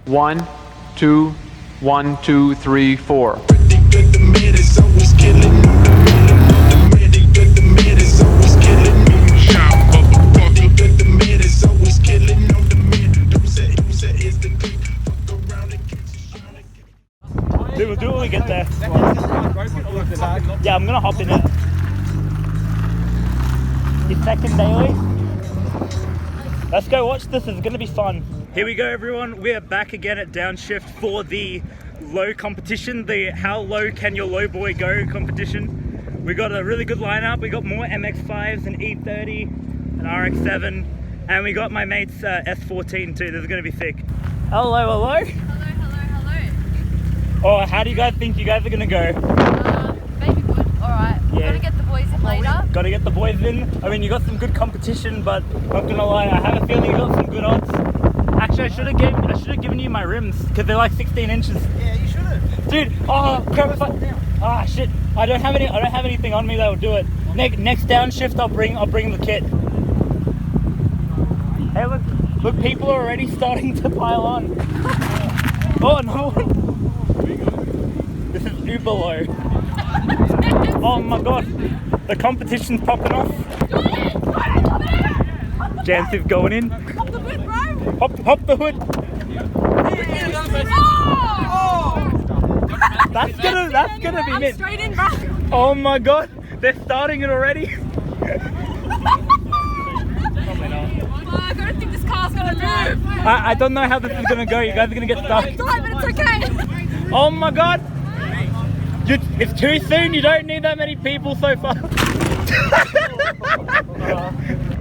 1, 2, 1, 2, 3, 4. Dude, we'll do it when we get there. Yeah, I'm gonna hop in it. Your second daily? Let's go watch this, it's gonna be fun. Here we go everyone, we're back again at Downshift for the low competition, the how low can your low boy go competition. We got a really good lineup, we got more MX-5s, an E30, an RX-7, and we got my mate's S14 too, this is gonna be sick. Hello, hello? Oh, how do you guys think you guys are gonna go? Maybe good, alright. Yeah. Gotta get the boys in later. Gotta get the boys in. I mean, you got some good competition, but not gonna lie, I have a feeling you got some good odds. Actually, I should have given you my rims because they're like 16 inches. Yeah, you should have. Dude, oh crap! Ah shit! I don't have anything on me that will do it. Next downshift, I'll bring the kit. Hey, look! People are already starting to pile on. Oh no! This is uber low. Oh my god, the competition's popping off. Jansi's going in. Hop the hood, bro! Hop the hood. Oh! That's gonna be mid. Straight in, bro! Oh my god, they're starting it already. Oh, I don't think this car's gonna move. I don't know how this is gonna go. You guys are gonna get stuck. It's alright, but it's okay. Oh my god. It's too soon, you don't need that many people so far.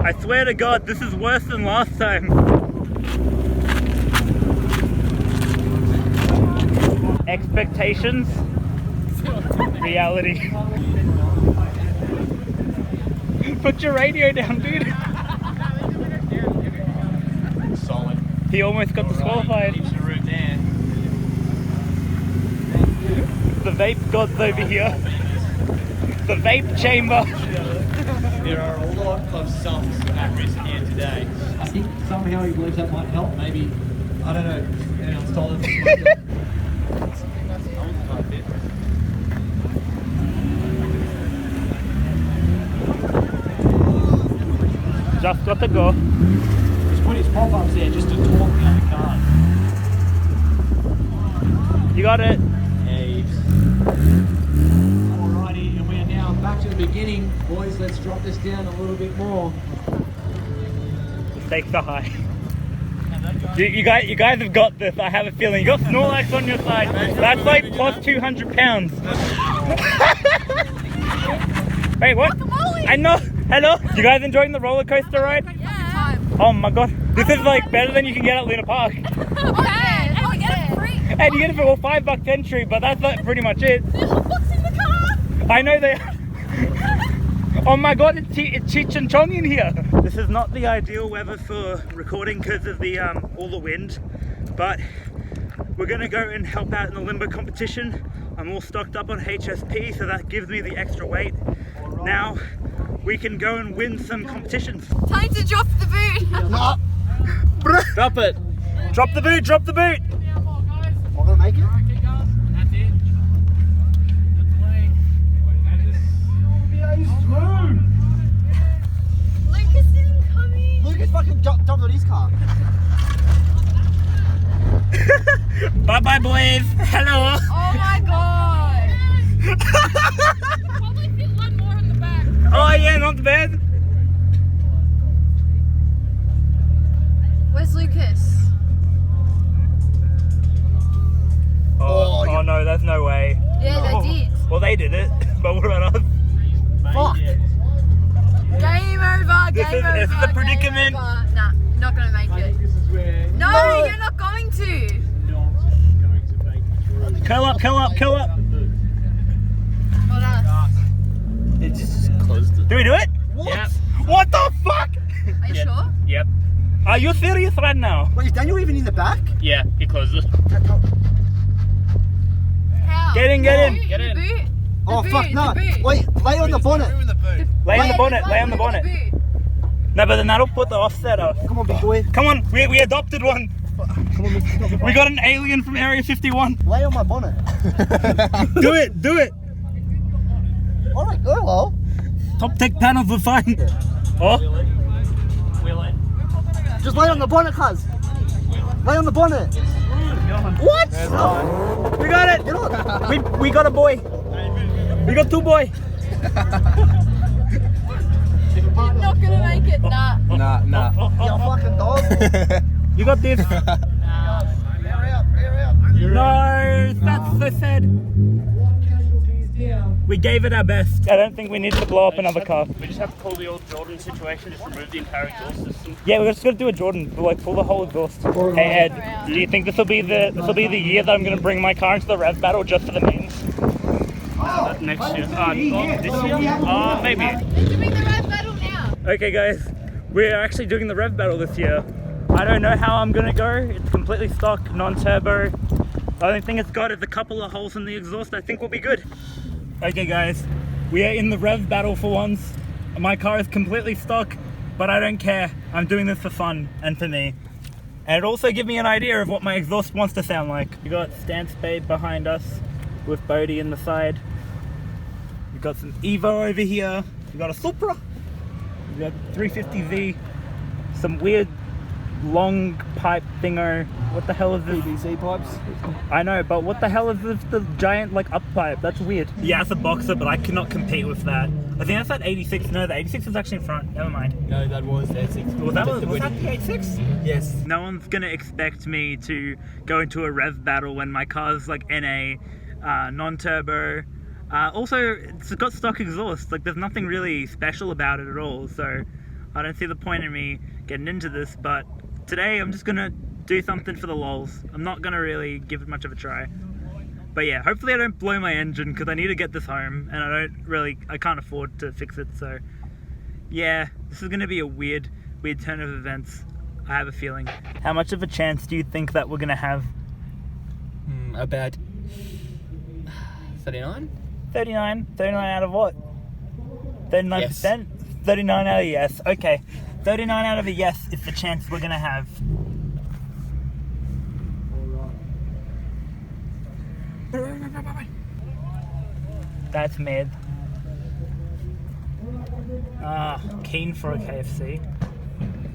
I swear to God, this is worse than last time. Expectations, reality. Put your radio down, dude. Solid. He almost got disqualified. The vape gods over here. The vape chamber. There are a lot of sums at risk here today. I think somehow he believes that might help. Maybe, I don't know, anyone's told him. Just got to go. He's put his pop-ups there just to talk in the car. You got it. Alrighty, and we are now back to the beginning. Boys, let's drop this down a little bit more. The stakes are high. You guys have got this, I have a feeling. You got Snorlax on your side. That's like plus 200 pounds. Wait, what? I know. Hello? You guys enjoying the roller coaster ride? Yeah. Oh my god. This is like better than you can get at Luna Park. Okay, and we get it free. And you get it for $5 entry, but that's like pretty much it. There's books in the car. I know they are. Oh my god, it's Cheech and Chong in here. This is not the ideal weather for recording because of the all the wind, but we're gonna go and help out in the limbo competition. I'm all stocked up on HSP, so that gives me the extra weight. Now we can go and win some competitions. Time to drop the boot. No. Drop it. Drop the boot, drop the boot. I'm gonna make it. Lucas isn't coming. Lucas fucking jumped on his car. Bye bye boys. Hello. Oh my god. Probably fit one more in the back. Oh yeah, not bad. Where's Lucas? Oh no, there's no way. Yeah, they did. Well, they did it, but what about us? Fuck. Game over. This is the predicament. Nah, not gonna make it. This is where No, you're not going to. not going to make it through. Curl up, curl up, curl up. Not us. It just closed it. Do we do it? What? Yep. What the fuck? Are you sure? Yep. Are you serious right now? Wait, is Daniel even in the back? Yeah, he closed it. How? Get in, get in. The Get in. boot. Oh The fuck, boot, no. the boot. Wait, lay on the bonnet. Lay on the bonnet, lay on the boot, bonnet. boot. No, but then that'll put the offset off. Come on, big boy. Come on, we adopted one. We got an alien from Area 51. Lay on my bonnet. Do it, do it. Alright, go well. Top tech panels are fine. Oh, Just lay on the bonnet, cuz. Lay on the bonnet. what? We got it. Get on. We got a boy. We got two boy. You're not gonna make it. Nah. Nah. You fucking dog. You got this. Air out. No, that's so sad. We gave it our best. I don't think we need to blow up another car. We just have to pull the old Jordan situation, just remove the entire exhaust system. Yeah, we're just gonna do a Jordan, like pull the whole exhaust. Hey Ed, do you think this will be the year that I'm gonna bring my car into the rev battle just for the memes? Next year. This year? Maybe. You're doing the rap battle now. Okay guys, we're actually doing the rev battle this year. I don't know how I'm gonna go. It's completely stock, non-turbo. The only thing it's got is a couple of holes in the exhaust. I think we'll be good. Okay guys, we are in the rev battle for once. My car is completely stock, but I don't care. I'm doing this for fun and for me. And it also gives me an idea of what my exhaust wants to sound like. We got Stance Babe behind us with Bodie in the side. We've got some Evo over here. We got a Supra. We got 350Z. Some weird long pipe thingo. What the hell is this? PVC pipes. I know, but what the hell is this? The giant like up pipe? That's weird. Yeah, it's a Boxer, but I cannot compete with that. I think that's that 86. No, the 86 is actually in front. Never mind. No, that was the 86. Was that the 86? Yes. No one's gonna expect me to go into a rev battle when my car's like NA, non-turbo. Also, it's got stock exhaust. Like, there's nothing really special about it at all. So, I don't see the point in me getting into this. But today, I'm just gonna do something for the lols. I'm not gonna really give it much of a try. But yeah, hopefully I don't blow my engine because I need to get this home and I can't afford to fix it. So yeah, this is gonna be a weird turn of events. I have a feeling. How much of a chance do you think that we're gonna have? About 39? 39 out of what? 39%? 39 out of yes. Okay, 39 out of a yes is the chance we're gonna have. That's mad. Keen for a KFC.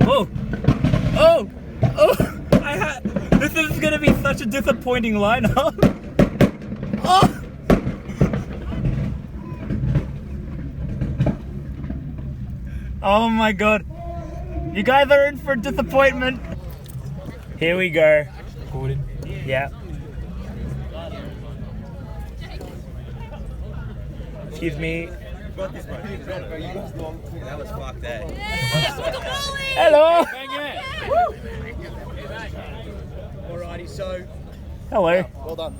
Oh! This is gonna be such a disappointing lineup. Oh! Oh my god. You guys are in for disappointment. Here we go. Recorded. Yeah. Excuse me. That was fucked, eh? Hello. Alrighty, so Hello. well done.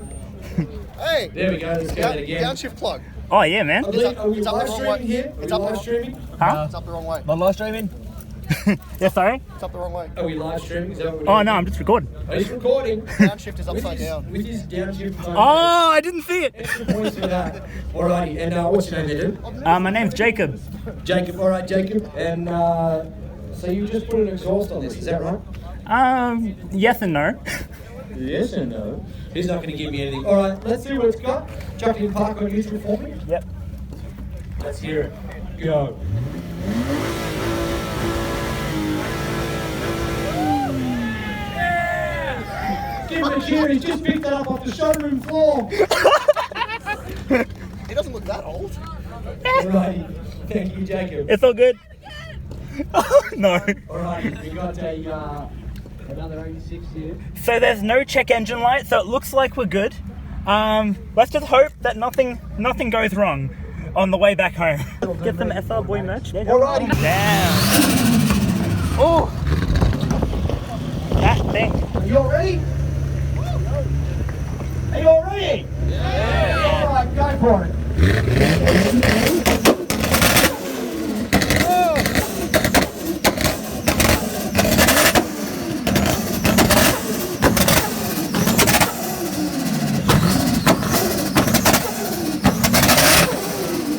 Hey, There we go. Let's go that again. downshift plug. Oh yeah, man. Are we It's up the live wrong way. streaming here? It's Are up we the live streaming? Huh? It's up the wrong way. Not live streaming? Yeah, sorry. It's up the wrong way. Are we live streaming? Is that what we're Oh doing? no, I'm just recording. Oh, he's recording. Downshift is upside down. With his downshift. Oh, I didn't see it. Extra points for that. Alrighty, and what's your name there, dude? My name's Jacob. Jacob. Alright, Jacob. And so you just put an exhaust on this, is that right? Yes and no. Yes and no. He's not going to give me anything. Alright, let's see what it's got. Chuck it in park on neutral for me. Yep. Let's hear it. Go. Give him a cheer, he's just picked that up off the showroom floor. He doesn't look that old. Alrighty, thank you, Jacob. It's all good. No. Alrighty, we got another 86 here. So there's no check engine light, so it looks like we're good. Let's just hope that nothing goes wrong on the way back home. Get some SR Boy merch. Alrighty. Damn. Oh. That thing. Are you all ready? Are you all ready? Yeah. Alright, go for it.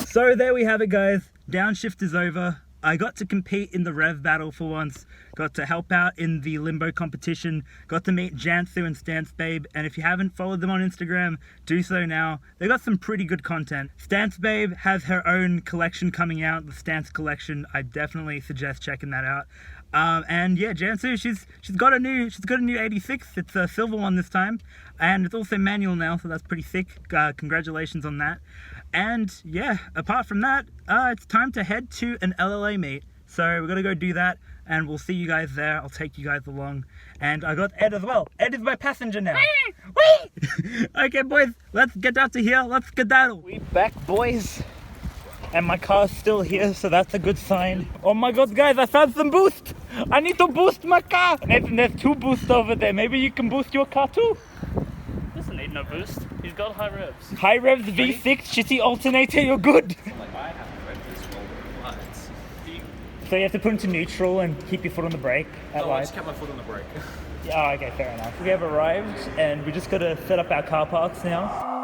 So there we have it, guys. Downshift is over. I got to compete in the Rev battle for once, got to help out in the Limbo competition, got to meet Jansu and Stance Babe, and if you haven't followed them on Instagram, do so now. They got some pretty good content. Stance Babe has her own collection coming out, the Stance collection. I definitely suggest checking that out. And yeah, Jansu, she's got a new 86. It's a silver one this time, and it's also manual now, so that's pretty sick. Congratulations on that. And yeah, apart from that, it's time to head to an LLA meet. So we're gonna go do that, and we'll see you guys there. I'll take you guys along. And I got Ed as well. Ed is my passenger now. Okay, boys, let's get out to here. Let's skedaddle. We back, boys. And my car's still here, so that's a good sign. Oh my god, guys, I found some boost! I need to boost my car! Nathan, there's 2 boosts over there. Maybe you can boost your car too? Doesn't need no boost. He's got high revs. High revs, V6, shitty alternator, you're good! Like, I have to rev this all once. So you have to put into neutral and keep your foot on the brake at Oh, I lights? just kept my foot on the brake. Oh, okay, fair enough. We have arrived, and we just gotta set up our car parks now.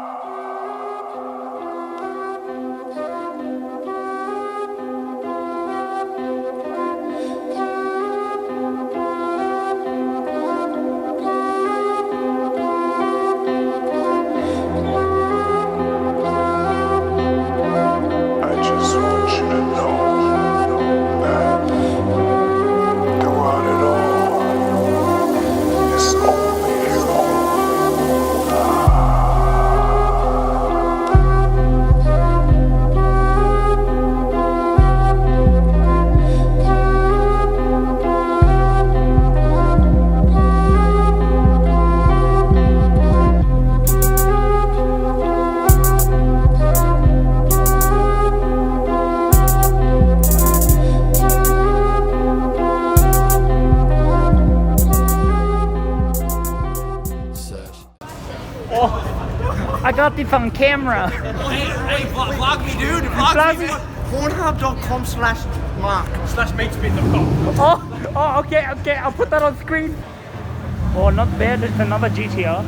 I just want you to know that throughout it all, it's only I got this on camera. Hey, vlog me, dude. Vlog me. Pornhub.com/mark. Oh, okay, I'll put that on screen. Oh, not bad, it's another GTR.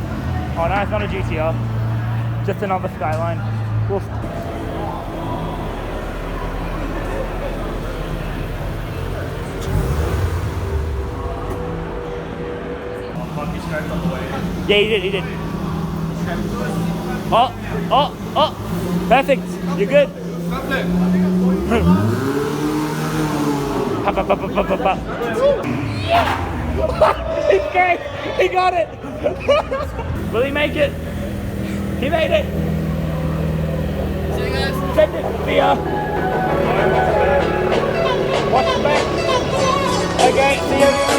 Oh no, it's not a GTR. Just another Skyline. Oof. Yeah, he did. Oh, perfect. You're good. He's great. He got it. Will he make it? He made it. See you guys. Send it. See ya. Watch the back. Okay, see you.